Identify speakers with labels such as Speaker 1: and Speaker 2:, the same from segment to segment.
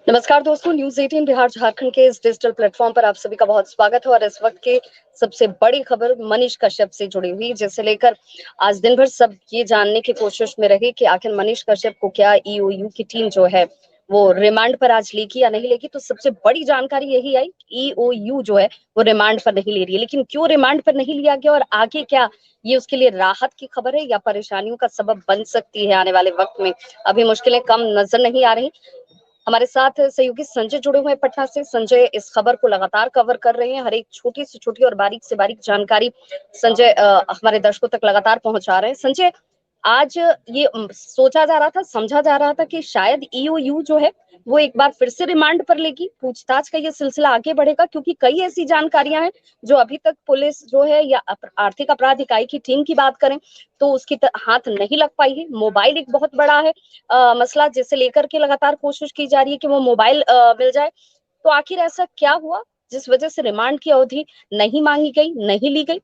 Speaker 1: नमस्कार दोस्तों, न्यूज 18 बिहार झारखंड के इस डिजिटल प्लेटफॉर्म पर आप सभी का बहुत स्वागत है। और इस वक्त के सबसे बड़ी खबर मनीष कश्यप से जुड़ी हुई, जिसे लेकर आज दिन भर सब ये जानने की कोशिश में रहे कि आखिर मनीष कश्यप को क्या ईओयू की टीम जो है वो रिमांड पर आज लेगी या नहीं लेगी। तो सबसे बड़ी जानकारी यही आई, ईओयू जो है वो रिमांड पर नहीं ले रही है। लेकिन क्यों रिमांड पर नहीं लिया गया और आगे क्या ये उसके लिए राहत की खबर है या परेशानियों का सबब बन सकती है आने वाले वक्त में, अभी मुश्किलें कम नजर नहीं आ रही। हमारे साथ सहयोगी संजय जुड़े हुए हैं पटना से। संजय इस खबर को लगातार कवर कर रहे हैं, हर एक छोटी से छोटी और बारीक से बारीक जानकारी संजय हमारे दर्शकों तक लगातार पहुंचा रहे हैं। संजय, आज ये सोचा जा रहा था, समझा जा रहा था कि शायद ईओयू जो है वो एक बार फिर से रिमांड पर लेगी, पूछताछ का ये सिलसिला आगे बढ़ेगा, क्योंकि कई ऐसी जानकारियां हैं जो अभी तक पुलिस जो है या आर्थिक अपराध इकाई की टीम की बात करें तो उसकी हाथ नहीं लग पाई है। मोबाइल एक बहुत बड़ा है मसला, जिसे लेकर के लगातार कोशिश की जा रही है कि वो मोबाइल मिल जाए। तो आखिर ऐसा क्या हुआ जिस वजह से रिमांड की अवधि नहीं मांगी गई, नहीं ली गई?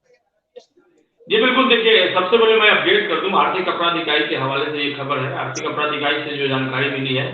Speaker 2: जी बिल्कुल, देखिए सबसे पहले मैं अपडेट कर दूं, आर्थिक अपराध इकाई के हवाले से ये खबर है। आर्थिक अपराध इकाई से जो जानकारी मिली है,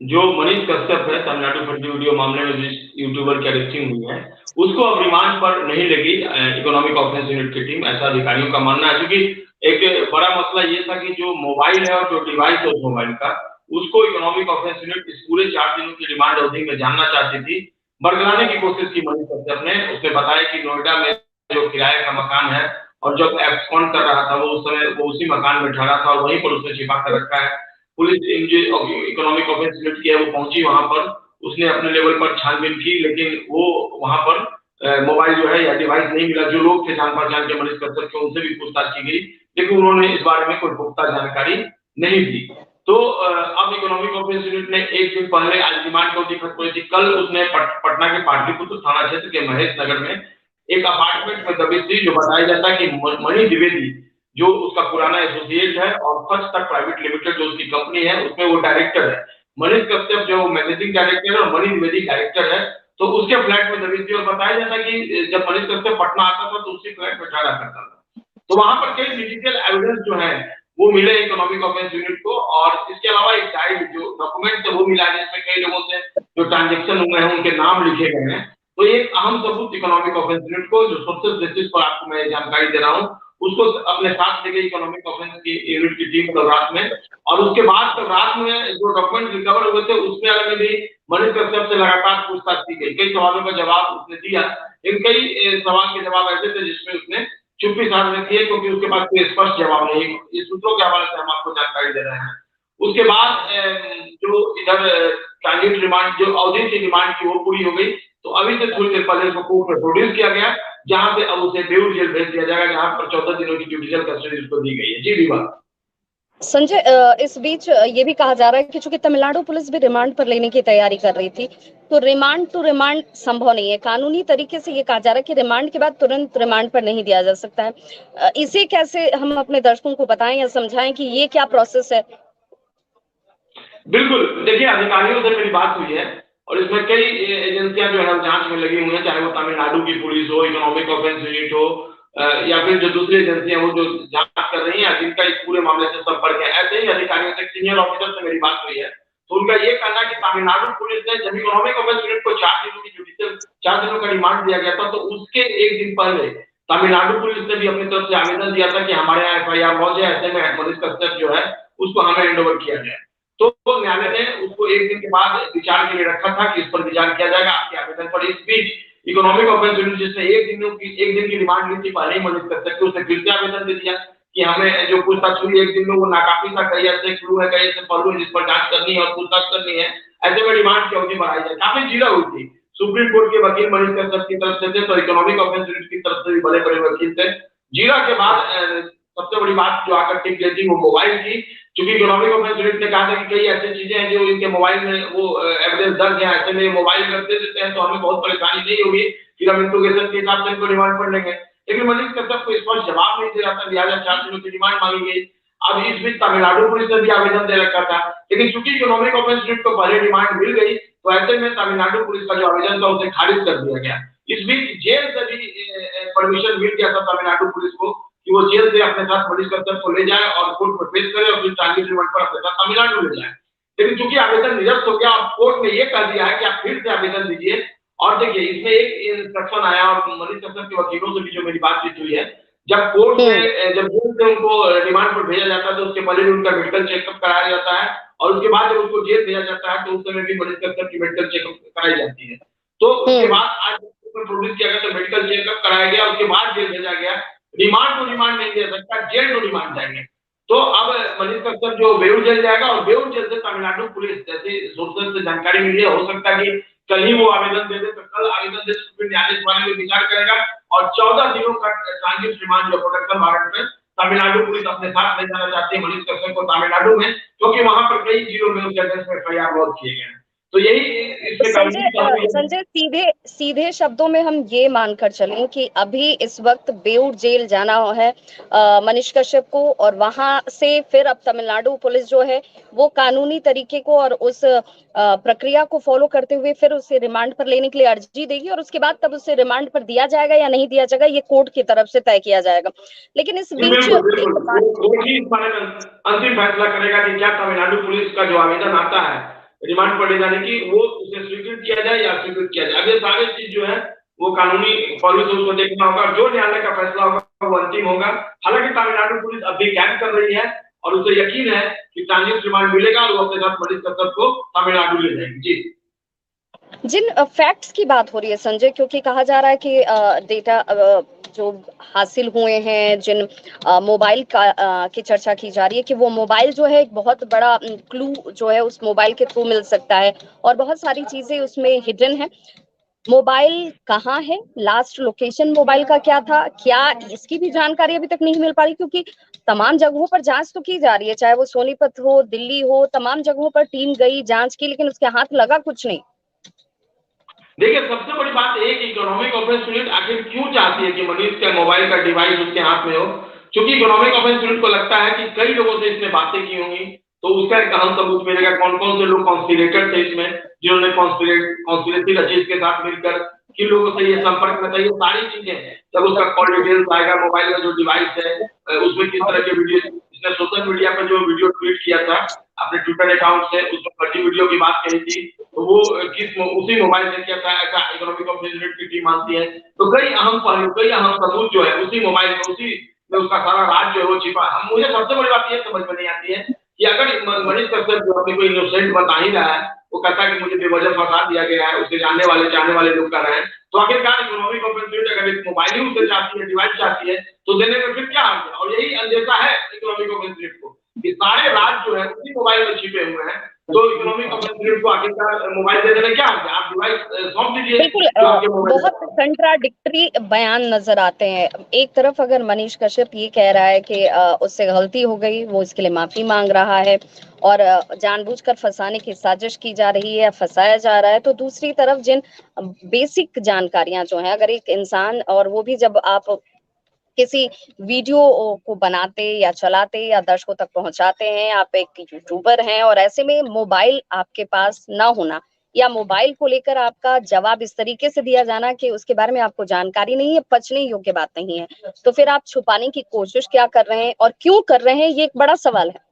Speaker 2: जो मनीष कश्यप है तमिलनाडु फर्जी वीडियो मामले में जिस यूट्यूबर की अरेस्टिंग हुई है, उसको अब रिमांड पर नहीं लेगी इकोनॉमिक ऑफेंस यूनिट की टीम, ऐसा अधिकारियों का मानना है। क्योंकि एक बड़ा मसला ये था कि जो मोबाइल है और जो डिवाइस है उस मोबाइल का, उसको इकोनॉमिक ऑफेंस यूनिट इस पूरे 4 दिनों की रिमांड अवधि में जानना चाहती थी। बरगलाने की कोशिश की मनीष कश्यप ने। उसने बताया कि नोएडा में जो किराए का मकान है और जब एब्सकॉन्ड कर रहा था वो उस समय वो उसी मकान में ठहरा था और वहीं पर उसने छिपा कर रखा है। पुलिस इकोनॉमिक ऑफेंस यूनिट की है वो पहुंची वहां पर, उसने अपने लेवल पर छानबीन की, लेकिन वो वहां पर मोबाइल जो है या डिवाइस नहीं मिला। जो लोग थे जान पहचान के मनीष कश्यप के, उनसे भी पूछताछ की गई, लेकिन उन्होंने इस बारे में कोई पुख्ता जानकारी नहीं दी। तो अब इकोनॉमिक ऑफेंस यूनिट ने एक दिन पहले आज रिमांड की अवधि खत्म हुई थी। कल उसने पटना के पाटलिपुत्र थाना क्षेत्र के महेश नगर में एक अपार्टमेंट में दबिश दी, जो बताया जाता है कि मणि द्विवेदी जो उसका पुराना एसोसिएट है और फर्स्ट तक प्राइवेट लिमिटेड जो उसकी कंपनी है उसमें वो डायरेक्टर है। मनीष कश्यप जो मैनेजिंग डायरेक्टर है और मणि द्विवेदी डायरेक्टर है, तो उसके फ्लैट में दबिश दी। और बताया जाता है कि जब मनीष कश्यप पटना आता था तो उसी फ्लैट में ठहरा करता था। तो वहां पर कई डिजिटल एविडेंस जो है वो मिले इकोनॉमिक ऑफेंस यूनिट को। और इसके अलावा एक गाइड जो डॉक्यूमेंट है वो मिला, जिसमें कई लोगों से जो ट्रांजेक्शन हुए हैं उनके नाम लिखे गए हैं। तो एक अहम सबूत इकोनॉमिक ऑफेंस यूनिट को, जो सोशल बेसिस पर आपको मैं जानकारी दे रहा हूँ, उसको अपने साथ ले गई इकोनॉमिक ऑफेंस की यूनिट की टीम कल रात में। और उसके बाद कल रात में जो डॉक्यूमेंट रिकवर हुए थे उसमें अलग भी मनीष कश्यप से लगातार पूछताछ की गई। कई सवालों का जवाब उसने दिया, इन कई सवाल के जवाब ऐसे थे जिसमें उसने चुप्पी साध रखी है, क्योंकि उसके पास कोई स्पष्ट जवाब नहीं। इस सूत्रों के हवाले से हम आपको जानकारी दे रहे हैं। उसके बाद जो इधर ट्रांजिट रिमांड जो अवधि की रिमांड की वो पूरी हो गई। तो अभी से थोड़ी देर पहले उसको कोर्ट में प्रोड्यूस किया गया, जहां पे अब उसे बेऊर जेल भेज दिया जाएगा, जहां पर 14 दिनों की जुडिशियल कस्टडी उसको दी गई है। जी विवाह।
Speaker 1: संजय, इस बीच ये भी कहा जा रहा है कि चूंकि तमिलनाडु पुलिस भी रिमांड पर लेने की तैयारी कर रही थी, तो रिमांड टू रिमांड संभव नहीं है। कानूनी तरीके से ये कहा जा रहा है कि रिमांड के बाद तुरंत रिमांड पर नहीं दिया जा सकता है। इसे कैसे हम अपने दर्शकों को बताएं या समझाएं कि ये क्या प्रोसेस है?
Speaker 2: बिल्कुल, देखिए अधिकारियों से मेरी बात हुई है और इसमें कई एजेंसियां जो है जांच में लगी हुई हैं, चाहे वो तमिलनाडु की पुलिस हो, इकोनॉमिक ऑफेंस यूनिट हो, या फिर जो दूसरी एजेंसियां हो जो जांच कर रही हैं, जिनका इस पूरे मामले से संपर्क है। ऐसे ही अधिकारियों से, सीनियर ऑफिसर से मेरी बात हुई है, तो उनका ये कहना है कि तमिलनाडु पुलिस ने जब इकोनॉमिक ऑफेंस यूनिट को 4 दिनों की जुडिशियल 4 दिनों का रिमांड दिया गया था, तो उसके एक दिन पहले तमिलनाडु पुलिस ने भी अपनी तरफ से आवेदन दिया था कि हमारे यहाँ FIR लॉज है, ऐसे में मनीष कश्यप जो है उसको हमें हैंड ओवर किया जाए। तो न्यायालय ने उसको एक दिन के बाद विचार के लिए रखा था कि इस पर विचार किया जाएगा आपके आवेदन पर। इस बीच इकोनॉमिक ऑफेंस यूनिट जिसने एक दिन की रिमांड ली थी पहले ही मनीष कश्यप को, उसने फिर से आवेदन दे दिया कि हमें जो पूछताछ हुई एक दिन में वो नाकाफी था, कई ऐसे क्लू है, कई ऐसे पहलू है जिस पर जांच करनी है और पूछताछ करनी है, ऐसे में रिमांड की अवधि बढ़ाई जाए। काफी झीला हुई थी। सुप्रीम कोर्ट के वकील मनीष कश्यप की तरफ से थे, तो इकोनॉमिक ऑफेंस यूनिट की तरफ से भी बड़े बड़े वकील थे। जीरा के बाद सबसे बड़ी बात जो आकर टिक गई थी वो मोबाइल की। क्योंकि इकोनॉमिक ऑफेंस यूनिट ने कहा था कि कई ऐसी चीजें हैं जो इनके मोबाइल में वो एविडेंस दर्ज है, ऐसे में मोबाइल रख देते हैं तो हमें बहुत परेशानी नहीं होगी, फिर हम इंट्रोगेशन के हिसाब से इनको रिमांड पर लेंगे। लेकिन मनीष कश्यप को स्पष्ट जवाब नहीं दे रहा था, लिहाजा 4 दिनों की रिमांड मांगी गई। अब इस बीच तमिलनाडु पुलिस ने भी आवेदन दे रखा था, लेकिन चूंकि इकोनॉमिक ऑफेंस यूनिट को पहले रिमांड मिल गई, तो ऐसे में तमिलनाडु पुलिस का जो आवेदन था उसे खारिज कर दिया गया। इस बीच जेल से भी परमिशन मिल गया था तमिलनाडु पुलिस को कि वो जेल से अपने साथ मनीष कश्यप को ले जाए और कोर्ट में पेश करे और फिर 40 रिमांड पर अपने साथ तमिलनाडु ले जाए। लेकिन चूंकि आवेदन निरस्त हो गया और कोर्ट ने ये कह दिया है कि आप फिर से आवेदन दीजिए। और देखिए इसमें एक इंस्ट्रक्शन आया और मनीष कश्यप के वकीलों से भी जो मेरी बातचीत हुई है, जब कोर्ट में जब जेल से उनको रिमांड पर भेजा जाता है तो उसके पहले भी उनका मेडिकल चेकअप कराया जाता है और उसके बाद जब उसको जेल भेजा जाता है तो उस समय भी मनीष कश्यप की मेडिकल चेकअप कराई जाती है। तो उसके बाद आज प्रोड्यूस किया गया तो मेडिकल चेकअप कराया गया, उसके बाद जेल भेजा गया। रिमांड को रिमांड नहीं दे सकता, जेल को रिमांड जाएंगे। तो अब मनीष कश्यप जो बेऊर जेल जाएगा और बेऊर जेल से तमिलनाडु पुलिस, जैसे सोर्सेज से जानकारी मिली है, हो सकता है कि कल ही वो आवेदन दे दे, तो कल आवेदन दे फिर न्यायालय इस बारे में विचार करेगा और 14 दिनों का ट्रांजिट रिमांड जो प्रोटेक्शन वारंट में तमिलनाडु पुलिस अपने साथ ले जाना चाहती है मनीष कश्यप को तमिलनाडु में, क्योंकि वहां पर कई जिलों में उसके अगेंस्ट में एफआईआर लॉन्च किए गए हैं। तो यही इसके
Speaker 1: संजय सीधे सीधे शब्दों में हम ये मानकर चलें कि अभी इस वक्त बेऊर जेल जाना है मनीष कश्यप को, और वहां से फिर अब तमिलनाडु पुलिस जो है वो कानूनी तरीके को और उस प्रक्रिया को फॉलो करते हुए फिर उसे रिमांड पर लेने के लिए अर्जी देगी और उसके बाद तब उसे रिमांड पर दिया जाएगा या नहीं दिया जाएगा ये कोर्ट की तरफ से तय किया जाएगा। लेकिन इस बीच
Speaker 2: कोर्ट ही इस बारे में अंतिम फैसला करेगा कि क्या तमिलनाडु पुलिस का जो आवेदन आता है रिमांड पर ले जाने की, वो उसे स्वीकृत किया जाए या अस्वीकृत किया जाए। अब ये सारी चीज जो है वो कानूनी पहलू से उसको देखना होगा, जो न्यायालय का फैसला होगा वो अंतिम होगा। हालांकि तमिलनाडु पुलिस अभी कैद कर रही है और उसे यकीन है कि ट्रांजिट रिमांड मिलेगा और वो अपने साथ मनीष कश्यप को तमिलनाडु ले जाएंगे। जी,
Speaker 1: जिन फैक्ट्स की बात हो रही है संजय, क्योंकि कहा जा रहा है कि डेटा जो हासिल हुए हैं, जिन मोबाइल का की चर्चा की जा रही है कि वो मोबाइल जो है एक बहुत बड़ा क्लू जो है उस मोबाइल के थ्रू मिल सकता है और बहुत सारी चीजें उसमें हिडन है। मोबाइल कहाँ है, लास्ट लोकेशन मोबाइल का क्या था, क्या इसकी भी जानकारी अभी तक नहीं मिल पा रही, क्योंकि तमाम जगहों पर जांच तो की जा रही है, चाहे वो सोनीपत हो, दिल्ली हो, तमाम जगहों पर टीम गई, जांच की, लेकिन उसके हाथ लगा कुछ नहीं।
Speaker 2: देखिए सबसे बड़ी बात एक इकोनॉमिक ऑफेंस यूनिट आखिर क्यों चाहती है कि मनीष का मोबाइल का डिवाइस उसके हाथ में हो, क्योंकि इकोनॉमिक ऑफेंस यूनिट को लगता है कि कई लोगों से इसने बातें की होंगी, तो उसका एक अहम सबूत मिलेगा कौन कौन से लोग कॉन्स्पिरेटर थे इसमें, जिन्होंने कॉन्स्पिरेसी रची इसके साथ मिलकर, किन लोगों से ये संपर्क में था, ये सारी चीजें जब उसका कॉल डिटेल्स आएगा, मोबाइल का जो डिवाइस है उसमें किस तरह के वीडियो, इसने सोशल मीडिया पर जो वीडियो ट्वीट किया था अपने ट्विटर अकाउंट से, उसमें फर्जी वीडियो की बात कही थी, तो वो किस उसी मोबाइल से किया था, ऐसा इकोनॉमिक ऑफेंस यूनिट की टीम मानती है। तो कई अहम पहलू, कई अहम सबूत जो है उसी मोबाइल में, उसी में उसका सारा राज जो है वो छिपा है। मुझे सबसे बड़ी बात ये समझ में नहीं आती है कि अगर मनीष कश्यप जो अपने को इनोसेंट बता ही रहा है, वो कहता है कि मुझे बेवजह फंसा दिया गया है, उसके जानने वाले चाहने वाले लोग कर रहे हैं, तो आखिरकार इकोनॉमिक ऑफेंस यूनिट अगर एक मोबाइल ही उसे चाहती है, डिवाइस चाहती है, तो देने में फिर क्या आ गया। और यही अंदेशा है इकोनॉमिक ऑफेंस यूनिट को कि सारे राज जो है उसी मोबाइल में छिपे हुए हैं, तो इकोनॉमिक ऑफेंस यूनिट को आखिरकार मोबाइल दे देने क्या है, आप डिवाइस सौंप दीजिए।
Speaker 1: बिल्कुल, बहुत कंट्राडिक्टरी बयान नजर आते हैं। एक तरफ अगर मनीष कश्यप ये कह रहा है कि उससे गलती हो गई, वो इसके लिए माफी मांग रहा है और जानबूझकर फंसाने की साजिश की जा रही है, फंसाया जा रहा है, तो दूसरी तरफ जिन बेसिक जानकारियां जो हैं, अगर एक इंसान, और वो भी जब आप किसी वीडियो को बनाते या चलाते या दर्शकों तक पहुंचाते हैं, आप एक यूट्यूबर हैं और ऐसे में मोबाइल आपके पास ना होना या मोबाइल को लेकर आपका जवाब इस तरीके से दिया जाना कि उसके बारे में आपको जानकारी नहीं है, पचने योग्य बात नहीं है, तो फिर आप छुपाने की कोशिश क्या कर रहे हैं और क्यों कर रहे हैं, ये एक बड़ा सवाल है।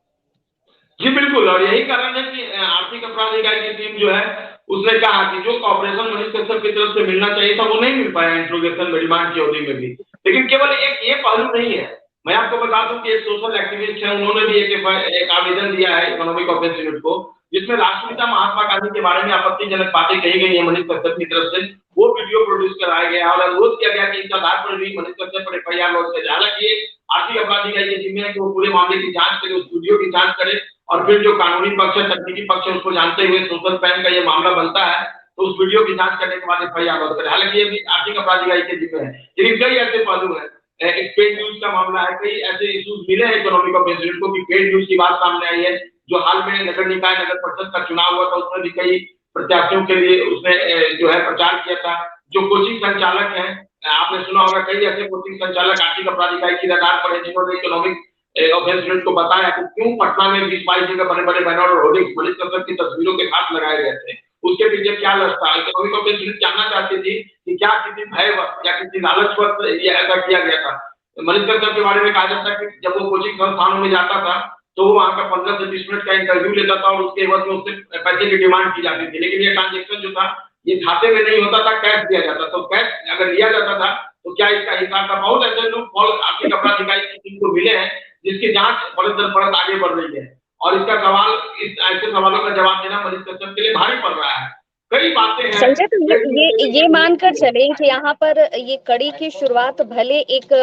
Speaker 2: जी बिल्कुल, और यही कारण है कि आर्थिक अपराध इकाई की टीम जो है उसने कहा कि जो कॉपरेशन मनीष कश्यप की तरफ से मिलना चाहिए था वो नहीं मिल पाया इंट्रोगेशन में, रिमांड की अवधि में भी। लेकिन केवल एक ये पहलू नहीं है, मैं आपको बता दूं कि एक सोशल एक्टिविस्ट है, उन्होंने भी एक आवेदन दिया है इकोनॉमिक ऑफेंस यूनिट को, जिसमें राष्ट्रपिता महात्मा गांधी के बारे में आपत्तिजनक बातें कही गई है मनीष कश्यप की तरफ से, वो वीडियो प्रोड्यूस कराया गया और अनुरोध किया गया कि इस आधार पर भी मनीष कश्यप पर एफआईआर लॉन्च करे। हालांकि ये आर्थिक अपराध इकाई की जिम्मे है कि वो पूरे मामले की जांच करे, उस वीडियो की जांच करे और फिर जो कानूनी पक्ष है, तकनीकी पक्ष है, उसको जानते हुए सोशल पैन का ये मामला बनता है तो उस वीडियो की जांच करने के बाद एफआईआर लॉन्च करे। हालांकि ये भी आर्थिक अपराध इकाई के जिम्मे है, लेकिन कई ऐसे पहलू है, एक पेड न्यूज का मामला है, कई ऐसे इश्यूज मिले हैं इकोनॉमिक ऑफेंस यूनिट को कि पेड न्यूज की बात सामने आई है। जो हाल में नगर निकाय नगर परिषद का चुनाव हुआ था उसमें भी कई प्रत्याशियों के लिए उसने जो है प्रचार किया था। जो कोचिंग संचालक हैं, आपने सुना होगा कई ऐसे कोचिंग संचालक आर्थिक अपराध इकाई की रडार पर है जिन्होंने इकोनॉमिक ऑफेंस यूनिट को बताया कि क्यों पटना में 20-22 जगह बड़े बड़े बैनर और होर्डिंग्स मनीष कश्यप की तस्वीरों के साथ लगाए गए थे, उसके पीछे क्या लक्ष्य था। इकोनॉमिक ऑफेंस यूनिट जानना चाहती थी कि क्या किसी भयवश या किसी लालचवश ये ऐसा किया गया था। मनीष कश्यप के बारे में कहा जाता है कि जब वो कोचिंग संस्थानों में जाता था तो वो वहां का 15 से 20 मिनट का इंटरव्यू लेता था और उसके एवज में उससे पैसे की डिमांड की जाती थी। लेकिन ये ट्रांजेक्शन जो था ये खाते में नहीं होता था, कैश दिया जाता। तो कैश अगर लिया जाता था तो क्या इसका हिसाब था? बहुत ऐसे लोग आर्थिक अपराध इकाई की टीम को मिले हैं जिसकी जांच परत दर परत आगे बढ़ रही है और इसका सवाल, इस ऐसे सवालों का जवाब देना मनीष कश्यप के लिए भारी पड़ रहा है। कई बातें हैं।
Speaker 1: संजय, तो ये मानकर चले कि यहाँ पर ये कड़ी की शुरुआत भले एक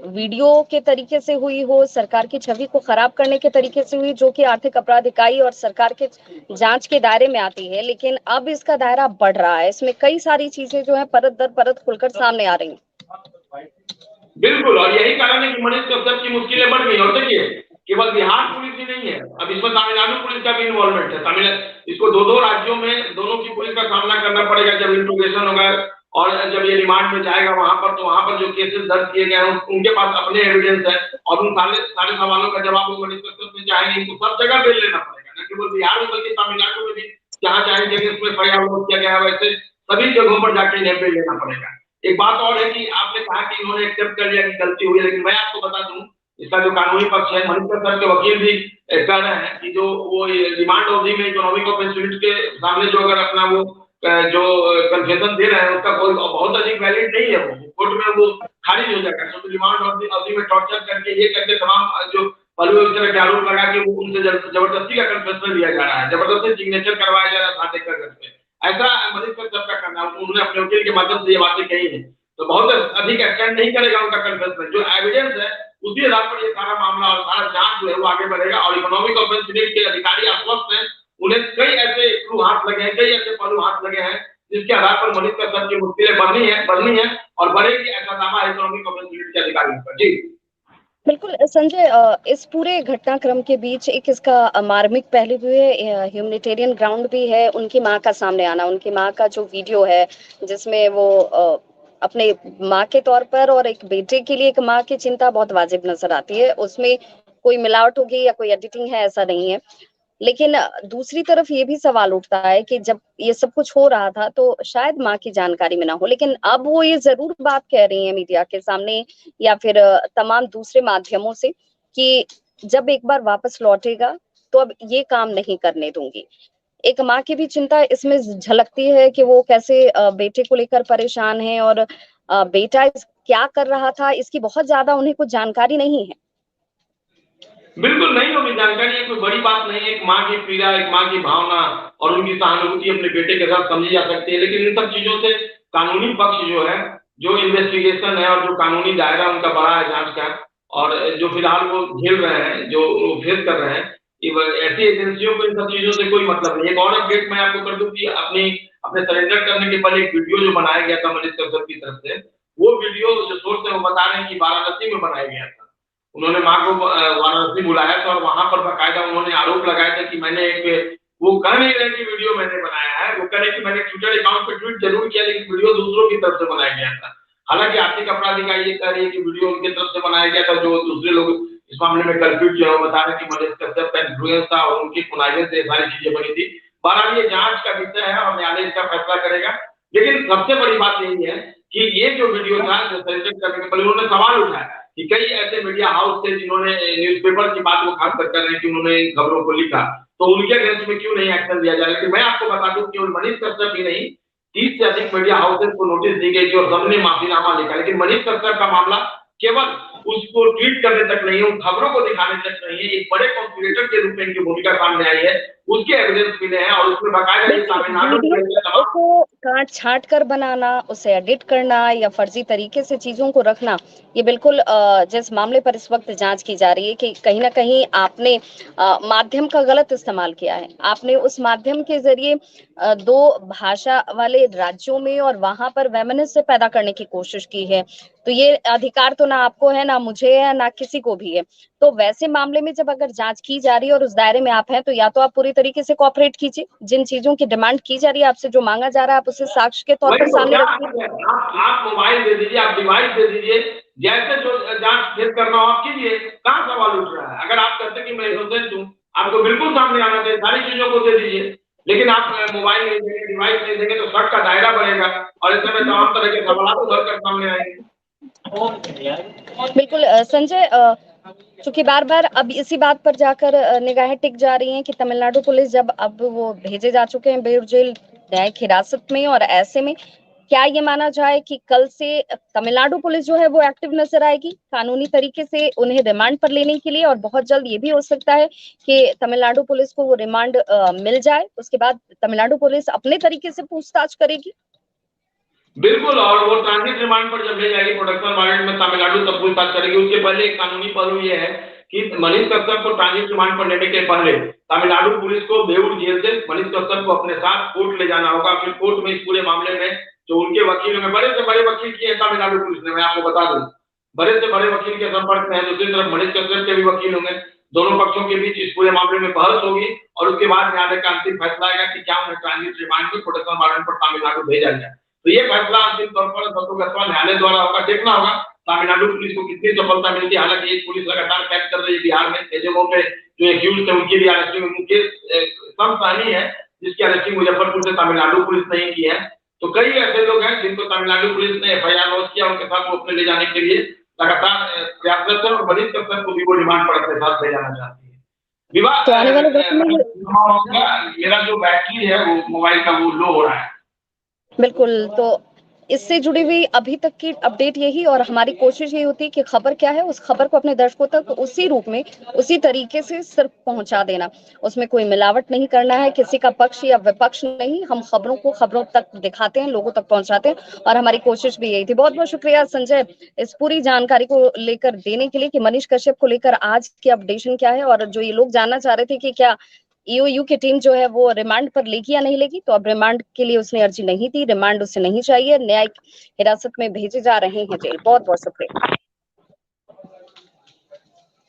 Speaker 1: वीडियो के तरीके से हुई हो, सरकार की छवि को खराब करने के तरीके से हुई, जो कि आर्थिक अपराध इकाई और सरकार के जांच के दायरे में आती है, लेकिन अब इसका दायरा बढ़ रहा है। इसमें कई सारी चीजें जो है परत दर परत खुलकर सामने आ रही हैं।
Speaker 2: बिल्कुल, और यही कारण है कि मनीष कश्यप की मुश्किलें बढ़ गई। और देखिए, केवल बिहार पुलिस ही नहीं है, अब इसमें तमिलनाडु पुलिस का भी इन्वॉल्वमेंट है। इसको दो राज्यों में दोनों की पुलिस का सामना करना पड़ेगा जब इंट्रोगेशन होगा और जब ये रिमांड में जाएगा वहां पर, तो वहां पर जो केसेस दर्ज किए गए हैं उनके पास अपने एविडेंस है और उन सारे सवालों का जवाब वो मनीष कश्यप में चाहेंगे। इनको सब जगह बेल लेना पड़ेगा, न केवल बिहार में बल्कि तमिलनाडु में भी जहाँ चाहेंगे इसमें फरियाद किया गया है, वैसे सभी जगहों पर जाके इन्हें बेल लेना पड़ेगा। एक बात और है कि आपने कहा कि इन्होंने एक्सेप्ट कर लिया कि गलती हुई है, लेकिन मैं आपको बता दूं इसका जो कानूनी पक्ष है, मनीष कश्यप के वकील भी कह रहे हैं कि जो वो रिमांड अवधि में इकोनॉमिक ऑफेंस के सामने जो अगर अपना वो जो कन्फेशन दे रहे हैं उसका कोई बहुत अधिक वैलिड नहीं है, वो कोर्ट में वो खारिज हो जाएगा। क्योंकि रिमांड अवधि में टॉर्चर करके ये करके तमाम जो पहलू इस तरह के आरोप लगा के वो उनसे जबरदस्ती का कन्फेशन लिया जा रहा है, जबरदस्ती सिग्नेचर करवाया जा रहा है खाते का घर पे। ऐसा मनीष कश्यप का करना, उन्होंने अपने वकील के माध्यम से ये बातें कही है, तो बहुत अधिक एक्सटेंड नहीं करेगा उनका कन्फेशन। जो एविडेंस है उसी आधार पर ये सारा मामला और सारा जांच जो है वो आगे बढ़ेगा। और इकोनॉमिक ऑफेंस के अधिकारी आश्वस्त हैं, उन्हें कई ऐसे क्लू हाथ लगे हैं, कई ऐसे पहलू हाथ लगे हैं जिसके आधार पर मनीष कश्यप की मुश्किलें बढ़नी है और बढ़ेगी, ऐसा दावा है इकोनॉमिक ऑफेंस के अधिकारियों का। जी
Speaker 1: बिल्कुल संजय, इस पूरे घटनाक्रम के बीच एक इसका मार्मिक पहलू भी है, ह्यूमैनिटेरियन ग्राउंड भी है। उनकी माँ का सामने आना, उनकी माँ का जो वीडियो है जिसमें वो अपने माँ के तौर पर और एक बेटे के लिए एक माँ की चिंता बहुत वाजिब नजर आती है। उसमें कोई मिलावट होगी या कोई एडिटिंग है ऐसा नहीं है। लेकिन दूसरी तरफ ये भी सवाल उठता है कि जब ये सब कुछ हो रहा था तो शायद माँ की जानकारी में ना हो, लेकिन अब वो ये जरूर बात कह रही है मीडिया के सामने या फिर तमाम दूसरे माध्यमों से कि जब एक बार वापस लौटेगा तो अब ये काम नहीं करने दूंगी। एक माँ की भी चिंता इसमें झलकती है कि वो कैसे बेटे को लेकर परेशान है और बेटा क्या कर रहा था इसकी बहुत ज्यादा उन्हें कुछ जानकारी नहीं है।
Speaker 2: बिल्कुल नहीं होगी जानकारी, ये कोई बड़ी बात नहीं है। एक माँ की पीड़ा, एक माँ की भावना और उनकी सहानुभूति अपने बेटे के साथ समझी जा सकती है, लेकिन इन सब चीजों से कानूनी पक्ष जो है, जो इन्वेस्टिगेशन है और जो कानूनी दायरा उनका बड़ा है जांच का, और जो फिलहाल वो झेल रहे हैं, जो फेस कर रहे हैं, ऐसी एजेंसियों को इन सब चीजों से कोई मतलब नहीं। एक और अपडेट मैं आपको कर दूं कि अपने सरेंडर करने के पहले एक वीडियो जो बनाया गया था मनीष कश्यप की तरफ से, वो वीडियो जो सोर्स है वो बता रहे हैं कि वाराणसी में बनाया गया था। उन्होंने माँ को वाराणसी बुलाया था और वहां पर बाकायदा उन्होंने आरोप लगाया था कि मैंने वो कह नहीं रहे कि वीडियो मैंने बनाया है, वो कह रहे कि मैंने ट्विटर अकाउंट पे ट्वीट जरूर किया, लेकिन वीडियो दूसरों की तरफ से बनाया गया था। हालांकि आर्थिक अपराध इकाई ये कह रही है कि वीडियो उनकी तरफ से बनाया गया था, जो दूसरे लोग इस मामले में कल्प्रिट जो है वो बता रहे कि मनीष कश्यप का इन्फ्लुएंस था और उनकी कुनाइजन से सारी चीजें बनी थी। बहरहाल ये जांच का विषय है और न्यायालय इसका फैसला करेगा। लेकिन सबसे बड़ी बात यही है कि ये जो वीडियो था, जो सेंसर करने के पहले उन्होंने सवाल उठाया कि कई ऐसे मीडिया हाउस थे जिन्होंने न्यूज़पेपर की बात वो खास कर रहे हैं कि उन्होंने इन खबरों को लिखा, तो उनके अगेंस्ट में क्यों नहीं एक्शन लिया जा रहा है। लेकिन मैं आपको बता दूं कि मनीष कश्यप ही नहीं, 30 से अधिक मीडिया हाउसेस को नोटिस दी गई थी और सबने माफीनामा लिखा, लेकिन मनीष कश्यप का मामला केवल उसको ट्वीट करने तक नहीं है, उन खबरों को दिखाने तक नहीं है। एक बड़े कॉन्स्पिरेटर के रूप में इनकी भूमिका सामने आई है, उसके एविडेंस मिले हैं और उसमें बाकायदा ये तमिलनाडु
Speaker 1: को काट छाट कर बनाना, उसे एडिट करना या फर्जी तरीके से चीजों को रखना, ये बिल्कुल जिस मामले पर इस वक्त जांच की जा रही है कि कहीं ना कहीं आपने माध्यम का गलत इस्तेमाल किया है। आपने उस माध्यम के जरिए दो भाषा वाले राज्यों में और वहां पर वेमनिस्ट पैदा करने की कोशिश की है। तो ये अधिकार तो ना आपको है, ना मुझे है, ना किसी को भी है। तो वैसे मामले में जब अगर जांच की जा रही है और उस दायरे में आप हैं, तो या तो आप पूरी तरीके से कोऑपरेट कीजिए, जिन चीजों की डिमांड की जा रही है आपसे, जो मांगा जा रहा है आप उसे साक्ष्य के तौर पर सामने रखिए।
Speaker 2: आप मोबाइल दे दीजिए, आप डिवाइस दे दीजिए, जैसे जो जांच फेस करना हो आप कीजिए। कहाँ सवाल उठ रहा है? अगर आप कहते कि मैं इनोसेंट हूँ, आपको बिल्कुल सामने आना चाहिए, सारी चीजों को दे दीजिए। लेकिन आप मोबाइल नहीं देंगे, डिवाइस नहीं देंगे तो शक का दायरा बढ़ेगा और इसमें तमाम तरह के सवाल उभर कर सामने आएंगे।
Speaker 1: बिल्कुल संजय, क्योंकि बार बार अब इसी बात पर जाकर निगाहें टिक जा रही हैं कि तमिलनाडु पुलिस जब अब वो भेजे जा चुके हैं बेऊर जेल न्यायिक हिरासत में, और ऐसे में क्या ये माना जाए कि कल से तमिलनाडु पुलिस जो है वो एक्टिव नजर आएगी कानूनी तरीके से उन्हें रिमांड पर लेने के लिए, और बहुत जल्द ये भी हो सकता है कि तमिलनाडु पुलिस को वो रिमांड मिल जाए, उसके बाद तमिलनाडु पुलिस अपने तरीके से पूछताछ करेगी?
Speaker 2: बिल्कुल, और वो ट्रांजिट रिमांड पर जब ले जाएगी प्रोडक्शन वारंट में तमिलनाडु तब पूछताछ करेगी। उसके पहले एक कानूनी पहलू ये है कि मनीष कश्यप को ट्रांजिट रिमांड पर लेने के पहले तमिलनाडु पुलिस को बेऊर जेल से मनीष कश्यप को अपने साथ कोर्ट ले जाना होगा। फिर कोर्ट में इस पूरे मामले में जो उनके वकील में बड़े से बड़े वकील किए हैं तमिलनाडु पुलिस ने, मैं आपको बता दूं, बड़े से बड़े वकील के संपर्क में है। दूसरी तरफ मनीष कश्यप के भी वकील होंगे। दोनों पक्षों के बीच इस पूरे मामले में बहस होगी और उसके बाद न्यायालय का अंतिम फैसला आएगा कि क्या उन्हें ट्रांजिट रिमांड में प्रोडक्शन वारंट पर तमिलनाडु भेजा जाए। तो ये फैसला अंतिम तौर पर सतोगतवा न्यायालय द्वारा होगा। देखना होगा तमिलनाडु पुलिस को कितनी सफलता मिलती है। हालांकि एक पुलिस लगातार कैद कर रही है बिहार में जगहों पे जो एक्यूज थे उनकी भी अरेस्टिंग, मुकेश समसानी है जिसकी अरेस्टिंग मुजफ्फरपुर से तमिलनाडु पुलिस ने की है। तो कई ऐसे लोग हैं जिनको तमिलनाडु पुलिस ने एफआईआर लॉन्च किया, उनके साथ वो अपने ले जाने के लिए लगातार प्रयासरत है और मनीष कश्यप को भी वो रिमांड पर अपने साथ ले जाना चाहती है। विवाह
Speaker 1: तो आने वाले वक्त में
Speaker 2: मेरा जो बैटरी है वो मोबाइल का वो लो हो रहा है।
Speaker 1: बिल्कुल, तो इससे जुड़ी हुई अभी तक की अपडेट यही, और हमारी कोशिश ये होती है कि खबर क्या है उस खबर को अपने दर्शकों तक उसी रूप में उसी तरीके से सिर्फ पहुंचा देना, उसमें कोई मिलावट नहीं करना है, किसी का पक्ष या विपक्ष नहीं, हम खबरों को खबरों तक दिखाते हैं, लोगों तक पहुंचाते हैं, और हमारी कोशिश भी यही थी। बहुत बहुत शुक्रिया संजय इस पूरी जानकारी को लेकर देने के लिए कि मनीष कश्यप को लेकर आज की अपडेशन क्या है, और जो ये लोग जानना चाह रहे थे कि क्या ईओयू की टीम जो है वो रिमांड पर लेगी या नहीं लेगी, तो अब रिमांड के लिए उसने अर्जी नहीं दी, रिमांड उसे नहीं चाहिए, न्यायिक हिरासत में भेजे जा रहे हैं जेल। बहुत बहुत शुक्रिया।